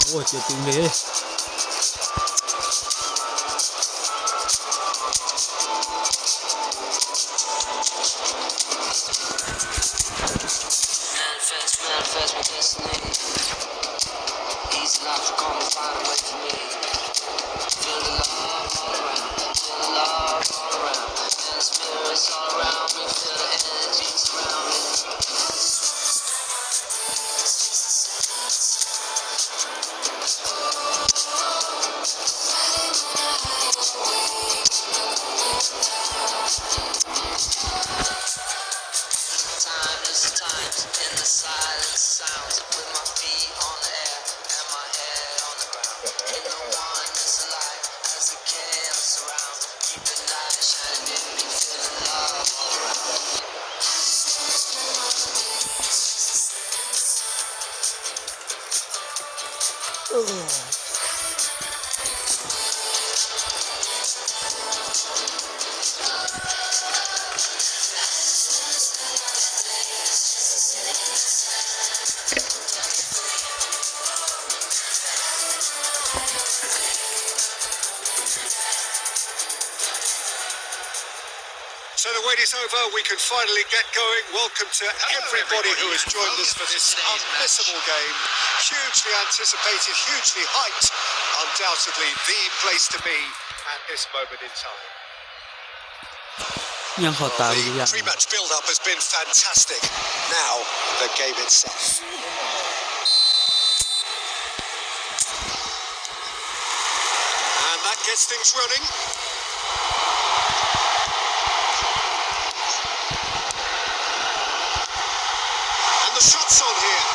โอ้ยเจ็บจริงเลย Manifest my destiny. Easy life come find a way for me. Feel the love all around, feel the love all around, and the spirits all around me. Feel the energy surround me. Timeless times in the silent sounds, with my feet on the air and my head on the ground. In the oneness of life as the chaos surrounds, keep the light shining in me, feel the love all around. So the wait is over, we can finally get going. Welcome to everybody who has joined us for this unmissable game. Hugely anticipated, hugely hyped. Undoubtedly the place to be at this moment in time. ยังขอตาอยู่อย่าง The pre-match build-up has been fantastic. Now, the game itself. And that gets things running. The shots on here.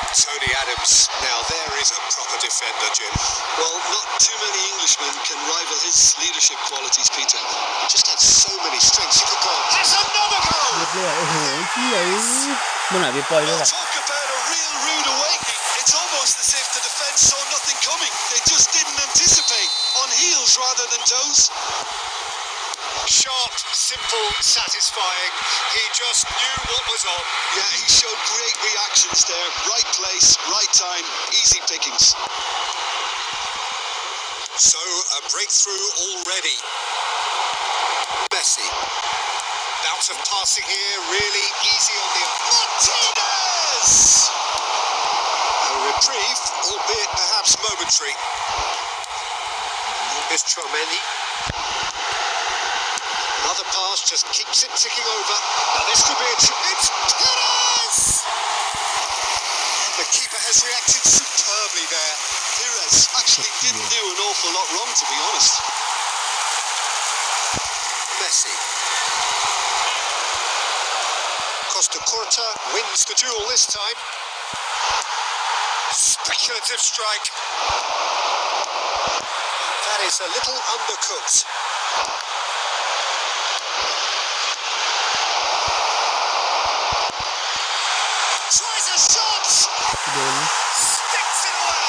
Tony Adams. Now there is a proper defender, Jim. Well, not too many Englishmen can rival his leadership qualities, Peter. He just had so many strengths. He could go on. There's another goal. เรียบร้อยโอ้โหเหี้ยมันหายไปปล่อยด้วยล่ะ Talk about a real rude awakening. It's almost as if the defence saw nothing coming. They just didn't anticipate. On heels rather than toes. Sharp, simple, satisfying. He just knew what was on. Yeah, he showed great reactions there. Right place, right time, easy pickings. So, a breakthrough already. Messi. Bout of passing here, really easy on the Martinez! A reprieve, albeit perhaps momentary. Here's Chouameni. Another pass just keeps it ticking over. Now this could be a it's Perez! The keeper has reacted superbly there. Perez actually didn't do an awful lot wrong, to be honest. Messi. Costa Curta wins the duel this time. Speculative strike. That is a little undercooked. Tries a shot. โดน Sticks it away.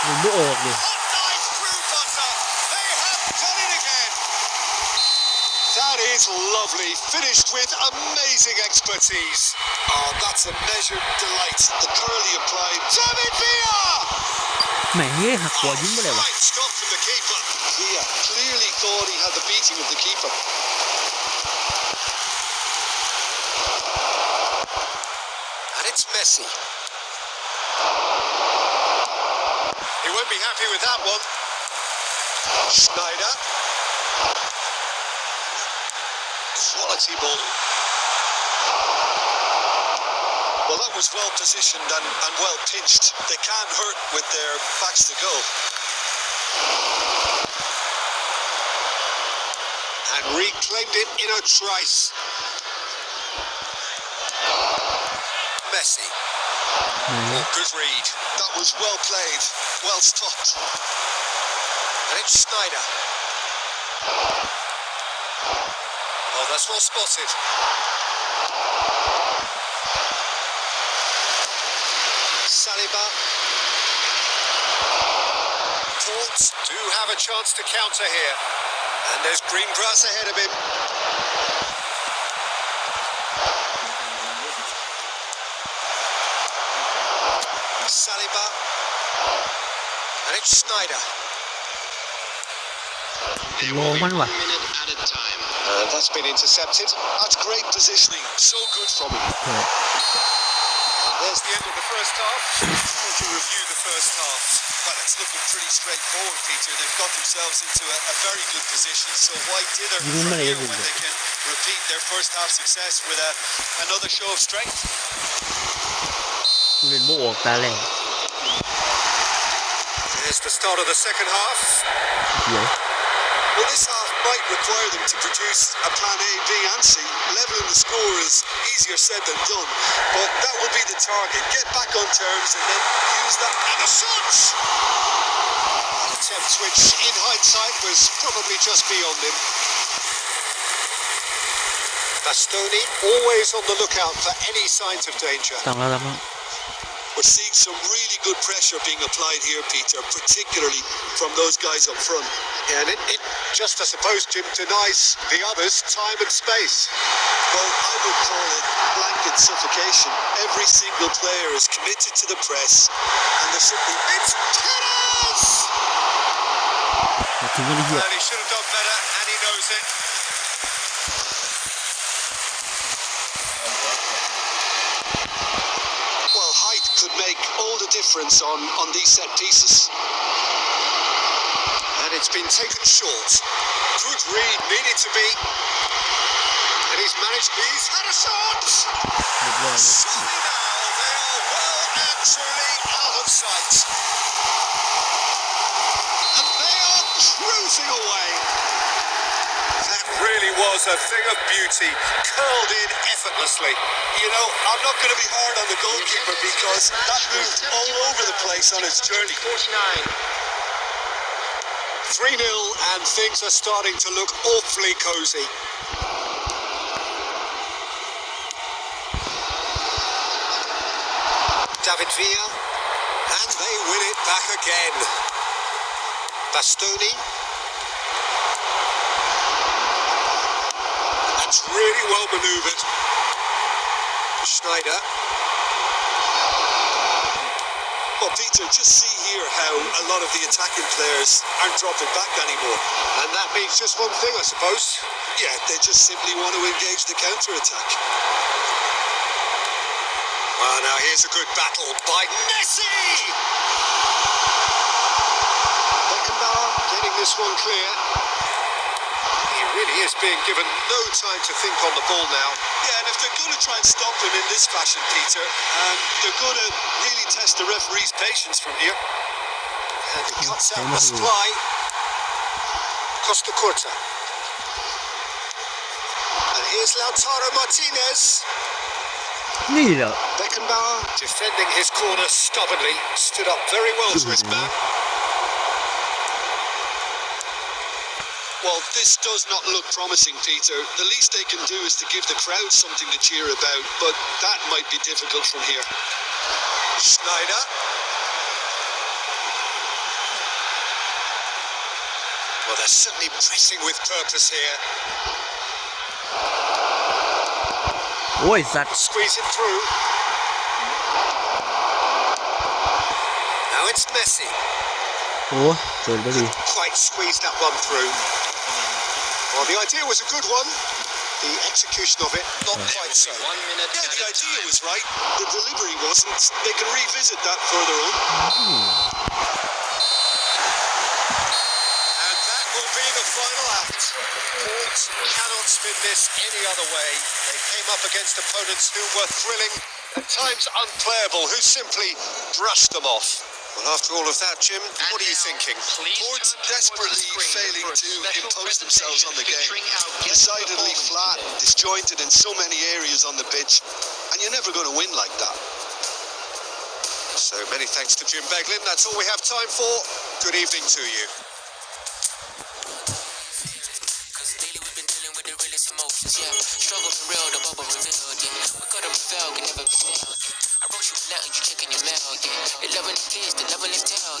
หมุนไม่ออกเลย Hot knife through butter. They have done it again. That is lovely. Finished with amazing expertise. Oh, that's a measured delight. The curl he applied. David Villa. แหมหักหัวยิ้มไปเลยวะ Fine stop from the keeper. Villa clearly thought he had the beating of the keeper. And it's Messi. He won't be happy with that one. Schneider. Quality ball. Well, that was well positioned and well pinched. They can't hurt with their backs to goal. And reclaimed it in a trice. Messi. Oh, good read. That was well played, well stopped. And it's Schneider. Oh, that's well spotted. Saliba. Ports do have a chance to counter here. And there's green grass ahead of him. Saliba. And it's Schneider. โลมันว่ะ minute at a time. And that's been intercepted. That's great positioning, so good from him. There's the end of the first half. How to review the first half? Well, it's looking pretty straightforward, Peter. They've got themselves into a very good position, so why dither from here when they can repeat their first half success with another show of strength? เล่นโบออกตาแรก Here's the start of the second half. เดี๋ยว Well, this half might require them to produce a plan A, B and C. Leveling the score is easier said than done, but that will be the target. Get back on terms and then use that. And the shot! Attempt which, in hindsight, was probably just beyond him. Bastoni always on the lookout for any signs of danger. ตั้งแล้ว We're seeing some really good pressure being applied here, Peter, particularly from those guys up front. Yeah, and it just, I suppose, Jim, denies the others time and space. Well, I would call it blanket suffocation. Every single player is committed to the press, and they're simply... It's Perez! ถึงกันเหี้ย And he should have done better, and he knows it. Well, height could make all the difference on these set pieces. And it's been taken short. Good read, needed to be. And he's managed, he's had a shot! เรียบร้อย Surely now, they are well and truly out of sight. And they are cruising away. That really was a thing of beauty, curled in effortlessly. You know, I'm not going to be hard on the goalkeeper because that moved all over the place on its journey. 49. 3-0 and things are starting to look awfully cosy. David Villa, and they win it back again. Bastoni. That's really well manoeuvred. Schneider. Well, Peter, just see here how a lot of the attacking players aren't dropping back anymore. And that means just one thing, I suppose. Yeah, they just simply want to engage the counter-attack. Well, now here's a good battle by Messi! Beckenbauer getting this one clear. He really is being given no time to think on the ball now. Yeah, and if they're going to try and stop him in this fashion, Peter, they're going to really test the referee's patience from here. And he cuts out the supply. Costa Curta. And here's Lautaro Martinez. นี่แหละ Beckenbauer defending his corner stubbornly. Stood up very well to his man. Well, this does not look promising, Peter. The least they can do is to give the crowd something to cheer about, but that might be difficult from here. Schneider. Well, they're certainly pressing with purpose here. โอ้ยสัตว์ Squeeze it through. Now it's Messi. โอ้โดนไปดี Quite squeezed that one through. Well, the idea was a good one. The execution of it, not quite so. 1 minute. Yeah, the idea was right. The delivery wasn't. They can revisit that further on. And that will be the final act. Port cannot spin this any other way. They came up against opponents who were thrilling, at times unplayable, who simply brushed them off. Well, after all of that, Jim, what are you thinking? Port desperately failing to impose themselves on the game. Decidedly flat, disjointed in so many areas on the pitch, and you're never going to win like that. So many thanks to Jim Beglin. That's all we have time for. Good evening to you. Struggle for real, the bubble revealed, yeah. We gotta prevail, can never be failed, yeah. I wrote you a letter, you checking your mail, yeah. 11 kids, the level is tell,